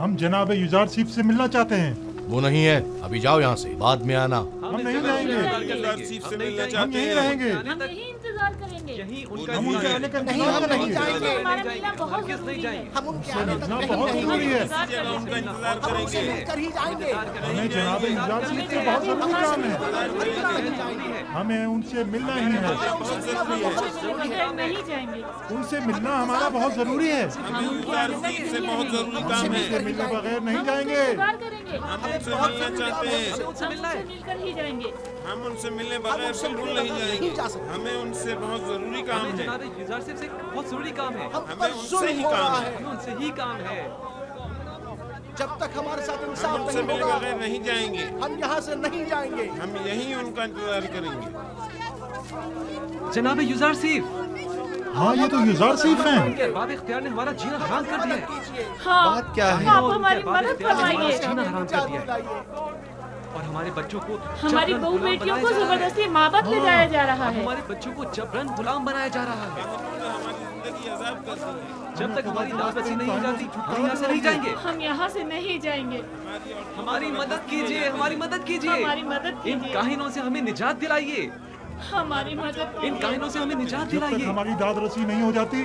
हम जनाब युजारसीफ से मिलना चाहते हैं। वो नहीं है, अभी जाओ यहाँ से, बाद में आना। हम नहीं जाएंगे, युजारसीफ से मिलना हम चाहते यहीं हैं। रहेंगे, हम यही इंतजार करेंगे। हम उनके आने का इंतजार करेंगे। हमारा मिलना बहुत जरूरी है। हम उनके आने तक मिलना कहीं बहुत नहीं जरूरी है। जगह उनका इंतजार हम उनसे करेंगे। मिलकर ही जाएंगे। हमें जनाब युजारसीफ से बहुत जरूरी काम है, हमें उनसे मिलना ही है। नहीं जाएंगे। उनसे मिलना हमारा बहुत जरूरी है। हमें युजारसीफ से बहुत जरूरी काम है। उनसे मिलने बगैर नहीं जाएंगे। इंतजार करेंगे। हम उनसे मिलना चाहते हैं। हम उनसे मिलकर ही जाएंगे। हम उनसे मिलने बगैर बिल्कुल नहीं जाएंगे। हमें उनसे बहुत जरूरी काम है। जनाब युजारसीफ से बहुत जरूरी काम है। हम हमें पर उनसे जुल्म ही हो काम रहा है। है। हमें उनसे ही काम है। जब तक हमारे साथ हम इंसाफ उनसे नहीं मिले होगा बगैर नहीं जाएंगे। हम यहाँ से नहीं जाएंगे। हम यहीं उनका इंतजार करेंगे। जनाब युजारसीफ, हाँ, ये तो युजारसीफ हैं। उनके अरबाब इख्तियार ने हमारा जीना हराम कर दिया है। कीजिए। हाँ, बात क्या है? आप हमारी मदद फरमाइए। जीना हराम कर दिया है दिलाइए। और हमारे बच्चों को हमारी जबरन बहू गुलाम बेटियों बनाया को जा रहा है। जबरदस्ती माबद ले जाया जा रहा और है। हमारे बच्चों को जबरन गुलाम बनाया जा रहा है। उन्होंने हमारी जिंदगी आजाद कर दी है। जब तक हमारी दावत नहीं हो जाती हम यहाँ से नहीं जाएंगे। हम यहाँ से नहीं जाएंगे। हमारी मदद कीजिए, हमारी मदद कीजिए। हमारी मदद इन कीजिए। काहिनों से हमें निजात दिलाइए। हमारी मदद इन कीजिए। काहिनों से हमें निजात जब तक दिलाइए। हमारी दाद रसी नहीं हो जाती,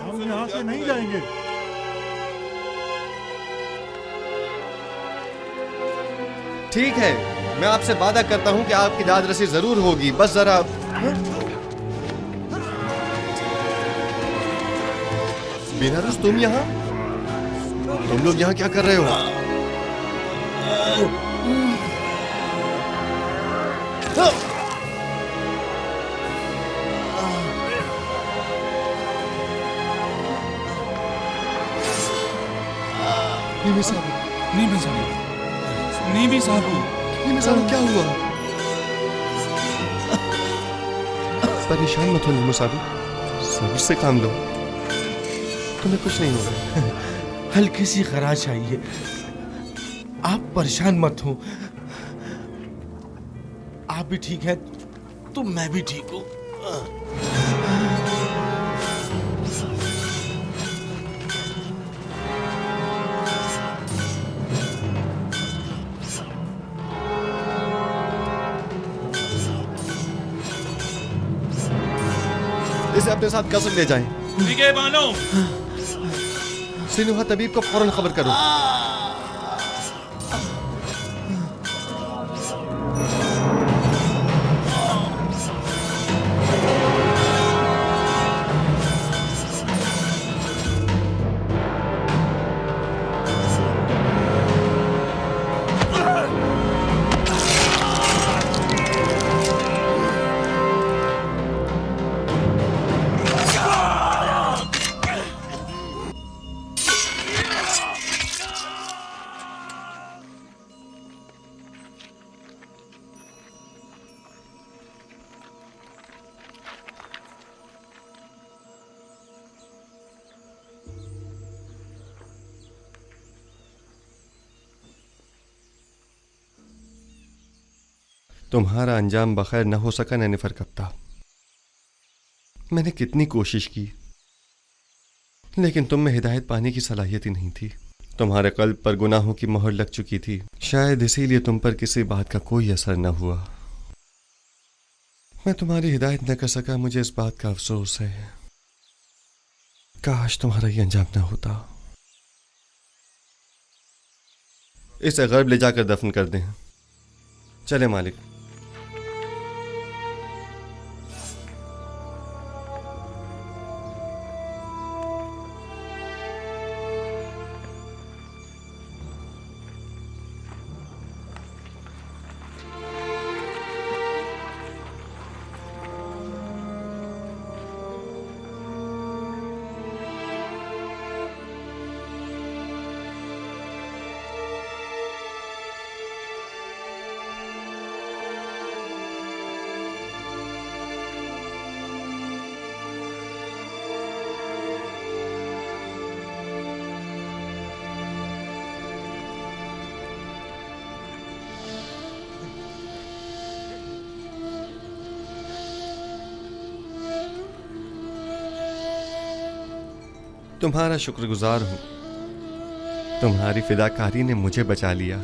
हम यहाँ से नहीं जाएंगे। ठीक है, मैं आपसे वादा करता हूँ कि आपकी दाद रसी जरूर होगी, बस जरा। बेनारस, तुम यहाँ? तुम लोग यहाँ क्या कर रहे हो? नीमी साहब, नीमी साहब, नीमी साहब, क्या हुआ? परेशान मत हो नीमू साहब, सब्र से काम लो, तुम्हें कुछ नहीं होगा। हल्की सी खराश आई है, आप परेशान मत हो। आप भी ठीक है तो मैं भी ठीक हूँ। इसे अपने साथ कसम ले जाएं। निगहबानों, सिनुहा तबीब को फौरन खबर करो। तुम्हारा अंजाम बखैर न हो सका नैनिफर कप्ता। मैंने कितनी कोशिश की, लेकिन तुम में हिदायत पाने की सलाहियत ही नहीं थी। तुम्हारे कल्ब पर गुनाहों की मोहर लग चुकी थी, शायद इसीलिए तुम पर किसी बात का कोई असर न हुआ। मैं तुम्हारी हिदायत न कर सका, मुझे इस बात का अफसोस है। काश तुम्हारा ये अंजाम न होता। इसे गर्ब ले जाकर दफन कर दें। चले मालिक। तुम्हारा शुक्रगुजार हूं। तुम्हारी फिदाकारी ने मुझे बचा लिया।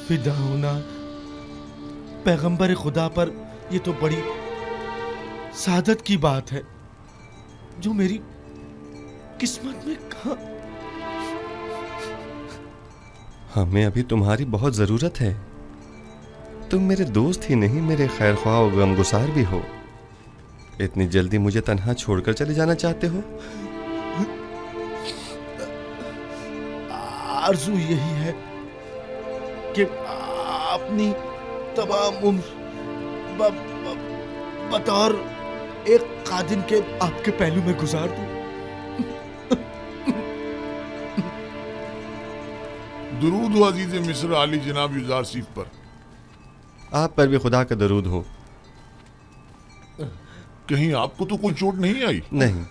फिदा होना पैगंबर खुदा पर, ये तो बड़ी सादत की बात है जो मेरी किस्मत में कहा। हमें अभी तुम्हारी बहुत जरूरत है। तुम मेरे दोस्त ही नहीं, मेरे खैर ख्वाह और गमगुसार भी हो। इतनी जल्दी मुझे तन्हा छोड़कर चले जाना चाहते हो? आरज़ू यही है कि अपनी तमाम उम्र बतौर एक कादिम के आपके पहलू में गुजार दूं। दुरूद हो अजीज मिस्र आली जनाब यूजारसीफ पर। आप पर भी खुदा का दरूद हो। कहीं आपको तो कोई चोट नहीं आई? नहीं।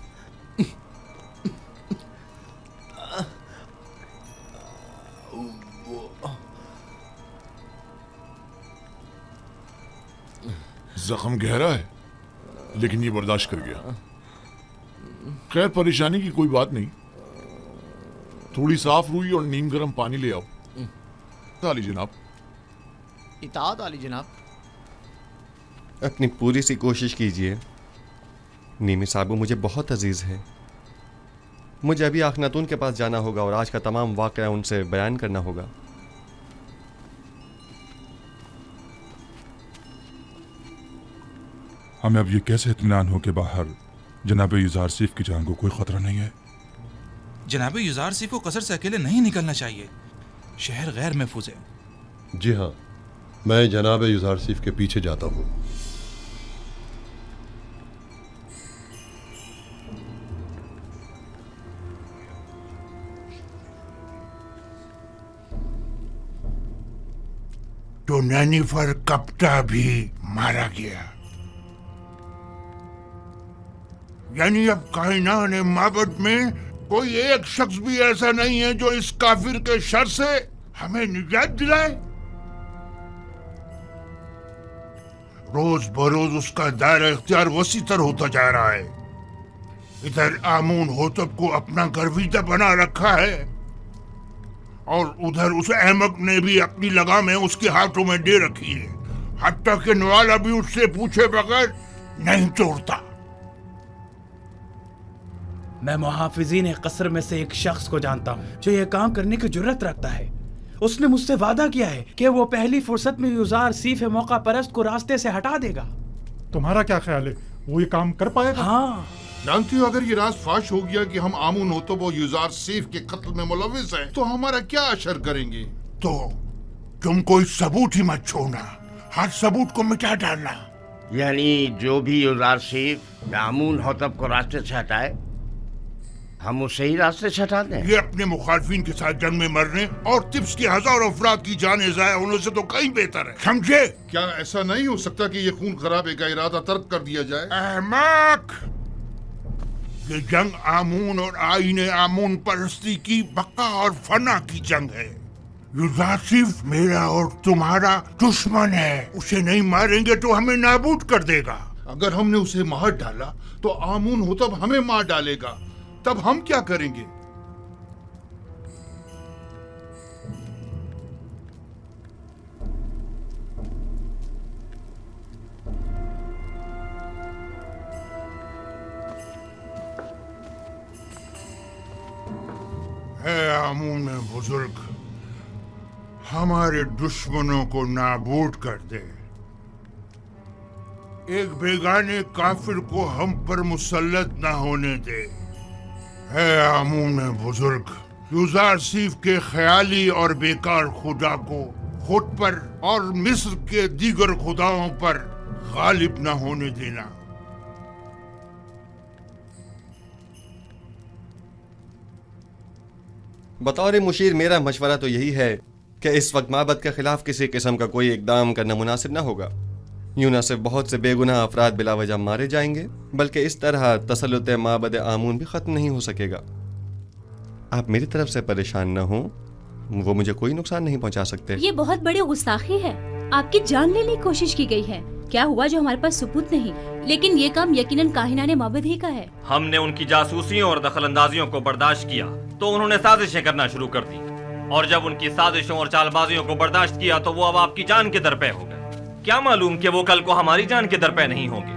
जख्म गहरा है, लेकिन ये बर्दाश्त कर गया। खैर, परेशानी की कोई बात नहीं। थोड़ी साफ रूई और नीम गर्म पानी ले आओ। आली जनाब। इताअत आली जनाब। अपनी पूरी सी कोशिश कीजिए। नीमी साबू मुझे बहुत अजीज है। मुझे अभी आखनातून के पास जाना होगा और आज का तमाम वाक़या उनसे बयान करना होगा। हमें अब ये कैसे इत्मीनान हो कि बाहर जनाब यूजारसीफ की जान को कोई खतरा नहीं है? जनाब यूजारसीफ को कसर से अकेले नहीं निकलना चाहिए। शहर गैर महफूज है। जी हाँ, मैं जनाब यूजारसीफ के पीछे जाता हूँ। तो नैनीफर कप्ता भी मारा गया। यानी अब कायनात माबद में कोई एक शख्स भी ऐसा नहीं है जो इस काफिर के शर से हमें निजात दिलाए। रोज बरोज उसका दायरा इख्तियार वसीतर होता जा रहा है। इधर आमून होतब को अपना गर्विदा बना रखा है और उधर उस अहमक ने भी अपनी लगामें उसके हाथों में दे रखी है। हत्ता कि नवाला भी उससे पूछे बगैर नहीं तोड़ता। मैं मुहाफिजीन कसर में से एक शख्स को जानता हूँ जो यह काम करने की जुर्रत रखता है। उसने मुझसे वादा किया है कि वो पहली फुर्सत में यूजारसीफ मौका परस्त को रास्ते से हटा देगा। तुम्हारा क्या ख्याल है, वो ये काम कर पाएगा? हाँ। जानती हो, अगर ये राज फाश हो गया कि हम आमून होतब और यूजारसीफ के कत्ल में मुलविस हैं, तो हमारा क्या असर करेंगे? तो तुम कोई सबूत ही मत छोड़ना, हर सबूत को मिटा डालना। यानी जो भी यूजारसीफ आमून होतब को रास्ते से हटाए, हम उसे ही रास्ते से हटा दें। ये अपने मुखालफिन के साथ जंग में मरने और तिब्स के हजारों अफराद की जानें ज़ाया होने से तो कहीं बेहतर है, समझे? क्या ऐसा नहीं हो सकता कि ये खून खराबे का इरादा तर्क कर दिया जाए? अहमक! ये जंग आमून और आईने आमून परस्ती की बका और फना की जंग है। यूजारसीफ मेरा और तुम्हारा दुश्मन है। उसे नहीं मारेंगे तो हमें नाबूद कर देगा। अगर हमने उसे मार डाला तो आमून होतब हमें मार डालेगा। तब हम क्या करेंगे? आमून बुजुर्ग, हमारे दुश्मनों को नाबूद कर दे। एक बेगाने काफिर को हम पर मुसल्लत न होने दे। है आमून बुजुर्ग, यूजारसीफ के ख्याली और बेकार खुदा को खुद पर और मिस्र के दीगर खुदाओं पर गालिब न होने देना। बतौर मुशीर मेरा मशवरा तो यही है कि इस वक्त माबद के खिलाफ किसी किस्म का कोई इकदाम करना मुनासिब ना होगा। यूं न सिर्फ बहुत से बेगुनाह अफराद बिला वजह मारे जाएंगे, बल्कि इस तरह तसल्लुत माबद आमून भी ख़त्म नहीं हो सकेगा। आप मेरी तरफ से परेशान न हो, वो मुझे कोई नुकसान नहीं पहुंचा सकते। ये बहुत बड़ी गुस्ताखी है। आपकी जान लेने की कोशिश की गई है। क्या हुआ जो हमारे पास सबूत नहीं, लेकिन ये काम यकीनन काहिनाने माबद ही का है। हमने उनकी जासूसियों और दखलंदाजियों को बर्दाश्त किया तो उन्होंने साजिशें करना शुरू कर दी, और जब उनकी साजिशों और चालबाजियों को बर्दाश्त किया तो वो अब आपकी जान के दरपे हो गए। क्या मालूम कि वो कल को हमारी जान के दरपे नहीं होंगे।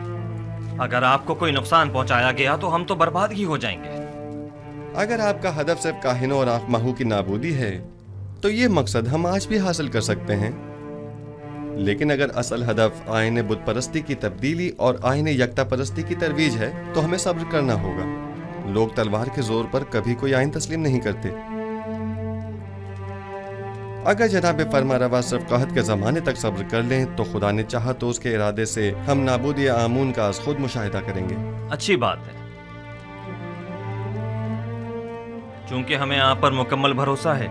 अगर आपको कोई नुकसान पहुंचाया गया तो हम तो बर्बाद ही हो जाएंगे। अगर आपका हदफ सिर्फ काहिनों और आँख की नाबूदी है तो ये मकसद हम आज भी हासिल कर सकते हैं, लेकिन अगर असल हदफ आईने बुत परस्ती की तब्दीली और आईने यकता परस्ती की तरवीज है तो हमें सब्र करना होगा। लोग तलवार के जोर पर कभी कोई आइन तस्लीम नहीं करते। अगर जनाब फरमारवा सिर्फ कहत के ज़माने तक सब्र कर लें तो खुदा ने चाहा तो उसके इरादे से हम नाबूदी आमून का खुद मुशाहिदा करेंगे। अच्छी बात है, चूंकि हमें आप पर मुकम्मल भरोसा है,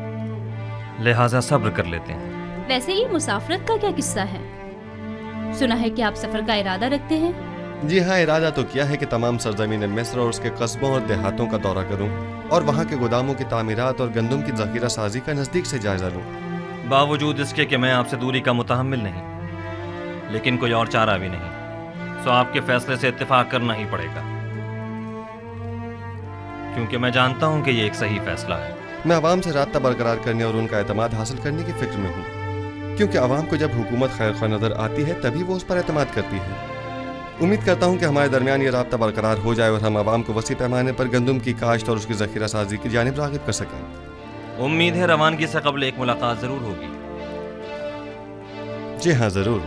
लिहाजा सब्र कर लेते हैं। वैसे ये मुसाफरत का क्या किस्सा है? सुना है कि आप सफर का इरादा रखते हैं। जी हाँ, इरादा तो किया है कि तमाम सरजमीन मिस्र और उसके कस्बों और देहातों का दौरा करूं और वहाँ के गोदामों की तामीरात और गंदम की ज़ख़ीरा साजी का नज़दीक से जायजा लूं। बावजूद इसके कि मैं आपसे दूरी का मुतहम्मिल नहीं, लेकिन कोई और चारा भी नहीं, सो आपके फैसले से इत्तेफाक करना ही पड़ेगा, क्योंकि मैं जानता हूँ कि ये एक सही फैसला है। मैं आवाम से राब्ता बरकरार करने और उनका एतमाद हासिल करने की फिक्र में हूँ, क्योंकि आवाम को जब हुकूमत खैर ख्वाह नजर आती है तभी वो उस पर एतमाद करती है। उम्मीद करता हूँ कि हमारे दरमियान ये राब्ता बरकरार हो जाए और हम आवाम को वसी पैमाने पर गंदम की काश्त और उसकी ज़ख़ीरा साजी की जानिब राग़िब कर सकें। उम्मीद है रवानगी से कबल एक मुलाकात जरूर होगी। जी हाँ, जरूर।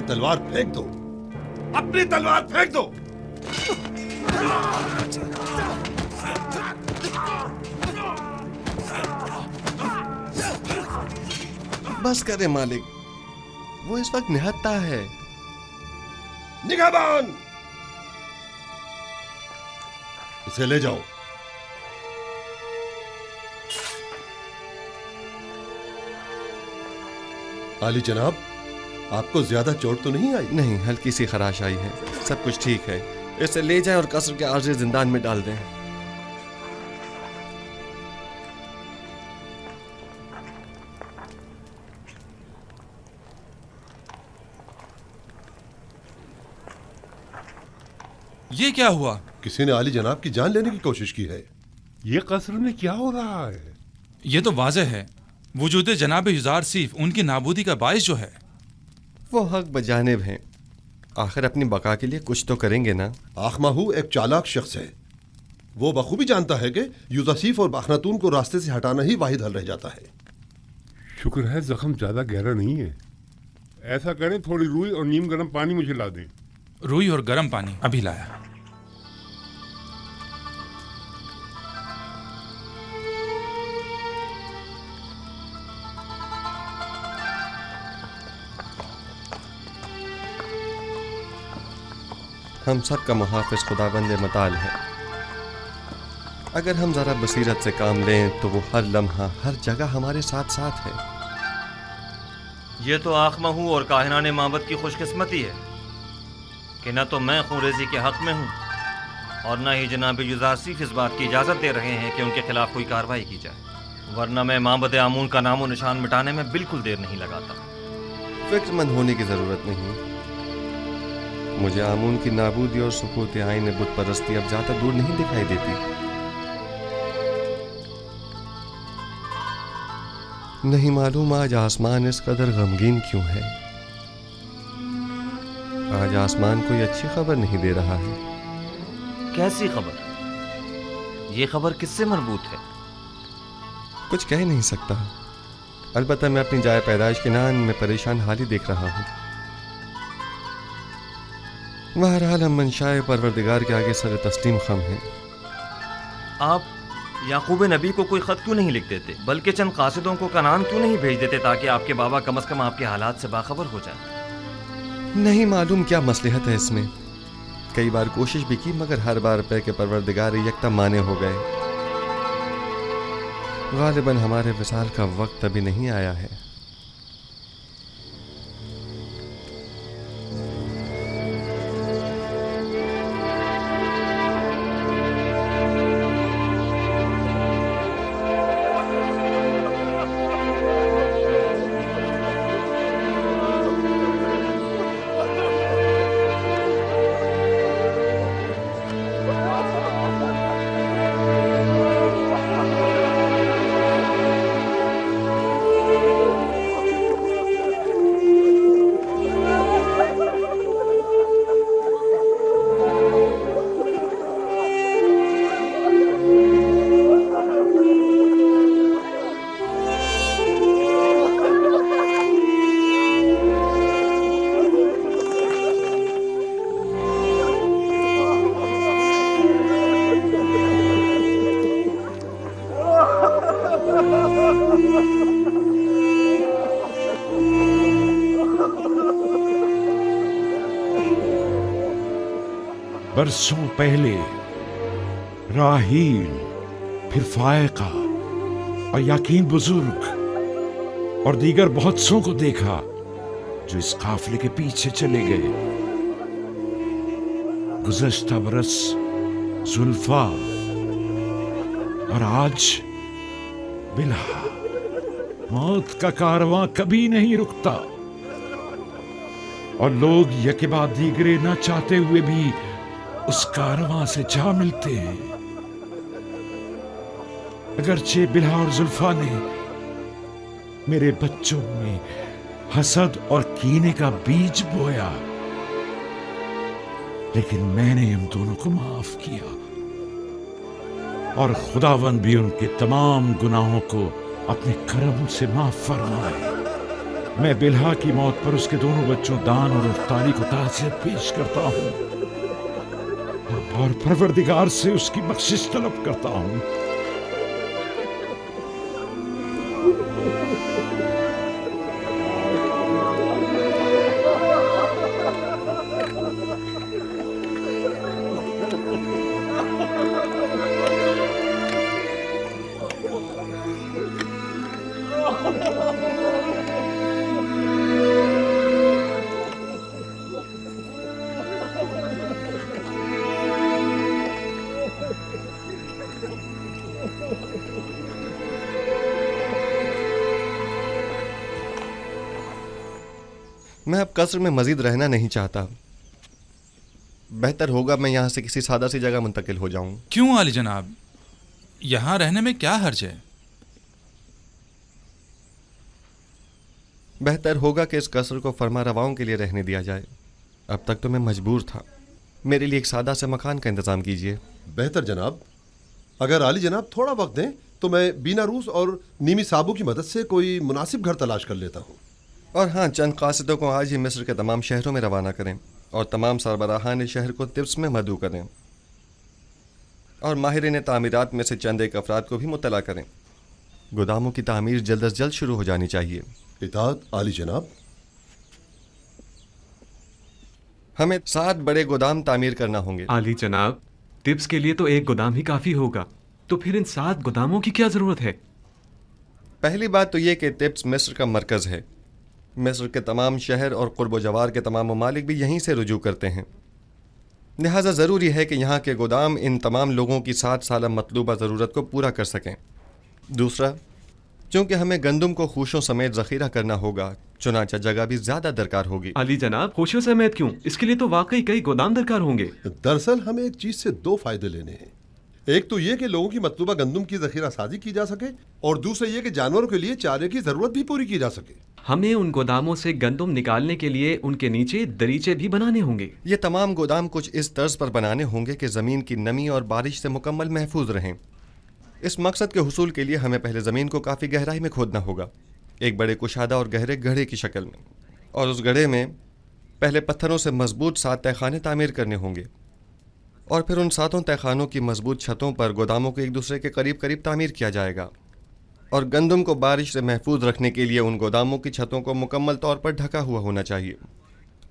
तलवार फेंक दो, अपनी तलवार फेंक दो। बस करे मालिक, वो इस वक्त निहत्ता है। निगहबान, इसे ले जाओ। आली जनाब, आपको ज्यादा चोट तो नहीं आई? नहीं, हल्की सी खराश आई है, सब कुछ ठीक है। इसे ले जाएं और कसर के आर्ज़ी जिंदान में डाल दें। ये क्या हुआ? किसी ने आली जनाब की जान लेने की कोशिश की है। ये कसर में क्या हो रहा है? ये तो वाज़ेह है, वजूद जनाब युज़ार सीफ उनकी नाबूदी का बाइस जो है। वो हक बजानिब हैं, आखिर अपनी बका के लिए कुछ तो करेंगे ना। आखमाहू एक चालाक शख्स है, वो बखूबी जानता है कि यूसुफ और बाखनातून को रास्ते से हटाना ही वाहिद हल रह जाता है। शुक्र है जख्म ज्यादा गहरा नहीं है। ऐसा करें, थोड़ी रूई और नीम गर्म पानी मुझे ला दें। रूई और गर्म पानी अभी लाया। हम सब का मुहाफिज खुदाबंद मताल है। अगर हम जरा बसीरत से काम लें तो वो हर लम्हा हर जगह हमारे साथ साथ है। ये तो आखमहू और काहिनाने माबद की खुशकिस्मती है कि न तो मैं खूरेजी के हक में हूँ और न ही जनाब युज़ार सीफ इस बात की इजाज़त दे रहे हैं कि उनके खिलाफ कोई कार्रवाई की जाए, वरना मैं माबद आमून का नामो निशान मिटाने में बिल्कुल देर नहीं लगाता। फिक्रमंद होने की ज़रूरत नहीं। मुझे आमून की नाबूदी और सुकूत आईन बुत परस्ती अब ज़्यादा दूर नहीं दिखाई देती। नहीं मालूम आज आसमान इस कदर गमगीन क्यों है। आज आसमान कोई अच्छी खबर नहीं दे रहा है। कैसी खबर? ये खबर किससे मरबूत है? कुछ कह नहीं सकता। अलबत्ता मैं अपनी जाए पैदाइश के नान में परेशान हाल ही देख रहा हूँ। बहरहाल हम मंशाए परवरदिगार के आगे सर तस्लीम खम हैं। आप याकूब नबी को कोई ख़त क्यों नहीं लिख देते, बल्कि चंद कासिदों को कनान क्यों नहीं भेज देते ताकि आपके बाबा कम से कम आपके हालात से बाखबर हो जाए। नहीं मालूम क्या मसलहत है इसमें। कई बार कोशिश भी की मगर हर बार पे के परवरदिगार यकदम माने हो गए। गालिबन हमारे विसाल का वक्त अभी नहीं आया है। बरसों पहले राहील, फिर फायका और याकीन बुजुर्ग और दीगर बहुत सौ को देखा जो इस काफिले के पीछे चले गए। गुज़श्ता बरस जुल्फा और आज बिल्हा। मौत का कारवां कभी नहीं रुकता और लोग यके बाद दीगरे न चाहते हुए भी उस कारवां से जा मिलते हैं। अगरचे बिल्हा और जुल्फा ने मेरे बच्चों में हसद और कीने का बीज बोया, लेकिन मैंने उन दोनों को माफ किया और खुदावंद भी उनके तमाम गुनाहों को अपने करम से माफ फरमाए। मैं बिल्हा की मौत पर उसके दोनों बच्चों दान और अफ्तारी को ताज़ियत पेश करता हूँ और परवरदिगार से उसकी बख्शिश तलब करता हूँ। मैं अब कस्र में मजीद रहना नहीं चाहता। बेहतर होगा मैं यहाँ से किसी सादा सी जगह मुंतकिल हो जाऊं। क्यों आली जनाब, यहाँ रहने में क्या हर्ज है? बेहतर होगा कि इस कस्र को फरमा रवाओं के लिए रहने दिया जाए। अब तक तो मैं मजबूर था। मेरे लिए एक सादा से मकान का इंतजाम कीजिए। बेहतर जनाब, अगर आली जनाब थोड़ा वक्त दें तो मैं बीना रूस और नीमी साबू की मदद से कोई मुनासिब घर तलाश कर लेता हूँ। और हाँ, चंद कासिदों को आज ही मिस्र के तमाम शहरों में रवाना करें और तमाम सरबराहान शहर को तिब्स में मदऊ करें और माहिरीन तामीरात में से चंद एक अफराद को भी मुतला करें। गोदामों की तामीर जल्द अज जल्द शुरू हो जानी चाहिए। इताअत आली जनाब। हमें 7 बड़े गोदाम तामीर करना होंगे। आली जनाब, तिब्स के लिए तो एक गोदाम ही काफी होगा, तो फिर इन 7 गोदामों की क्या जरूरत है? पहली बात तो ये कि तिब्स मिस्र का मरकज है। मिस्र के तमाम शहर और कुर्ब जवार के तमाम ममालिक भी यहीं से रुजू करते हैं। लिहाजा ज़रूरी है कि यहाँ के गोदाम इन तमाम लोगों की 7 साल मतलूबा ज़रूरत को पूरा कर सकें। दूसरा, चूँकि हमें गंदम को खूशों समेत ज़ख़ीरा करना होगा, चुनाचा जगह भी ज़्यादा दरकार होगी। अली जनाब, खूशों समेत क्यों? इसके लिए तो वाकई कई गोदाम दरकार होंगे। दरअसल हमें एक चीज़ से 2 फायदे लेने हैं। एक तो ये कि लोगों की मतलूबा गंदम की ज़ख़ीरा साजी की जा सके और दूसरा ये कि जानवरों के लिए चारे की ज़रूरत भी पूरी की जा सके। हमें उन गोदामों से गंदम निकालने के लिए उनके नीचे दरीचे भी बनाने होंगे। ये तमाम गोदाम कुछ इस तर्ज पर बनाने होंगे कि ज़मीन की नमी और बारिश से मुकम्मल महफूज रहें। इस मकसद के हुसूल के लिए हमें पहले ज़मीन को काफ़ी गहराई में खोदना होगा, एक बड़े कुशादा और गहरे गड्ढे की शक्ल में, और उस गड्ढे में पहले पत्थरों से मजबूत 7 तहखाने तामीर करने होंगे। और फिर उन 7 तहखानों की मजबूत छतों पर गोदामों को एक दूसरे के करीब करीब तामीर किया जाएगा और गंदम को बारिश से महफूज रखने के लिए उन गोदामों की छतों को मुकम्मल तौर पर ढका हुआ होना चाहिए।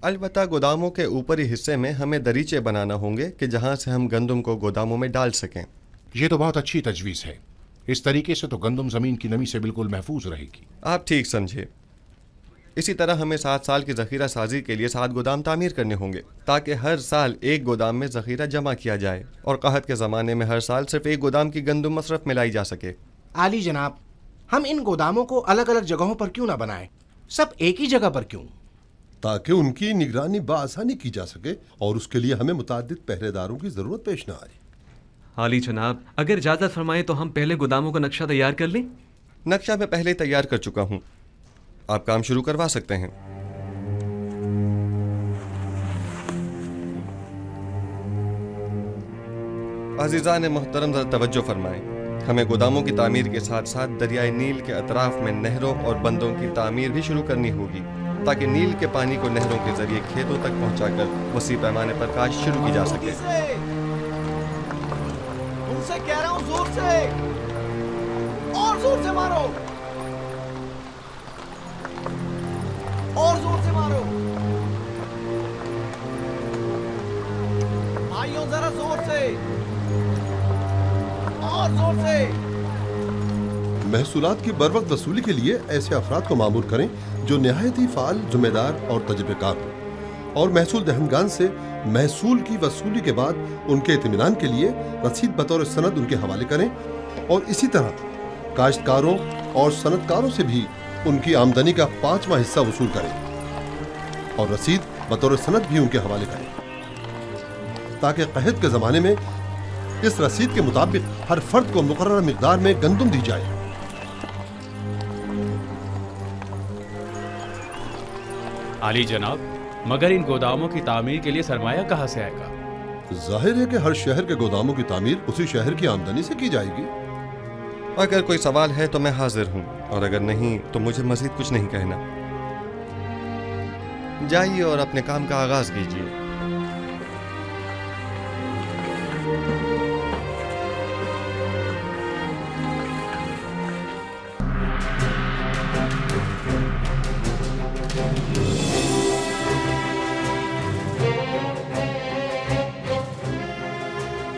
अलबत्ता गोदामों के ऊपरी हिस्से में हमें दरीचे बनाना होंगे कि जहां से हम गंदम को गोदामों में डाल सकें। ये तो बहुत अच्छी तजवीज़ है। इस तरीके से तो गंदम ज़मीन की नमी से बिल्कुल महफूज रहेगी। आप ठीक समझे। इसी तरह हमें 7 साल की ज़ख़ीरा साजी के लिए 7 गोदाम तामीर करने होंगे ताकि हर साल एक गोदाम में ज़ख़ीरा जमा किया जाए और कहत के ज़माने में हर साल सिर्फ एक गोदाम की गंदम मसरफ में लाई जा सके। आली जनाब, हम इन गोदामों को अलग अलग जगहों पर क्यों ना बनाएं? सब एक ही जगह पर क्यों? ताकि उनकी निगरानी बआसानी की जा सके और उसके लिए हमें मुताद्दिद पहरेदारों की ज़रूरत पेश ना आए। आली जनाब, अगर इजाज़त फरमाएं तो हम पहले गोदामों का नक्शा तैयार कर लें। नक्शा मैं पहले तैयार कर चुका हूँ, आप काम शुरू करवा सकते हैं। अज़ीज़ान मोहतरम ज़रा तवज्जो फरमाएं। हमें गोदामों की तामीर के साथ साथ दरियाए नील के अतराफ में नहरों और बंदों की तामीर भी शुरू करनी होगी ताकि नील के पानी को नहरों के जरिए खेतों तक पहुंचाकर वसी पैमाने पर काश्त शुरू की जा सके। तुमसे कह रहा हूं, जोर से और जोर से मारो, और जोर से मारो भाइयों, जरा जोर से और जोर से। महसूलात की बरवक्त वसूली के लिए ऐसे अफराद को मामूर करें जो नहायत ही फाल, जिम्मेदार और तजुर्बेकार हो और महसूल दहनगान से महसूल की वसूली के बाद उनके इत्मीनान के लिए रसीद बतौर सनद उनके हवाले करें और इसी तरह काश्तकारों और सनदकारों से भी उनकी आमदनी का 5वां हिस्सा वसूल करें और रसीद बतौर सनद भी उनके हवाले करें ताकि क़हत के ज़माने में इस रसीद के मुताबिक हर फर्द को मुकर्रर मिक़दार में गंदम दी जाए। आली जनाब, मगर इन गोदामों की तामीर के लिए सरमाया कहाँ से आएगा? जाहिर है कि हर शहर के गोदामों की तामीर उसी शहर की आमदनी से की जाएगी। अगर कोई सवाल है तो मैं हाजिर हूँ और अगर नहीं तो मुझे मज़ीद कुछ नहीं कहना। जाइए और अपने काम का आगाज़ कीजिए।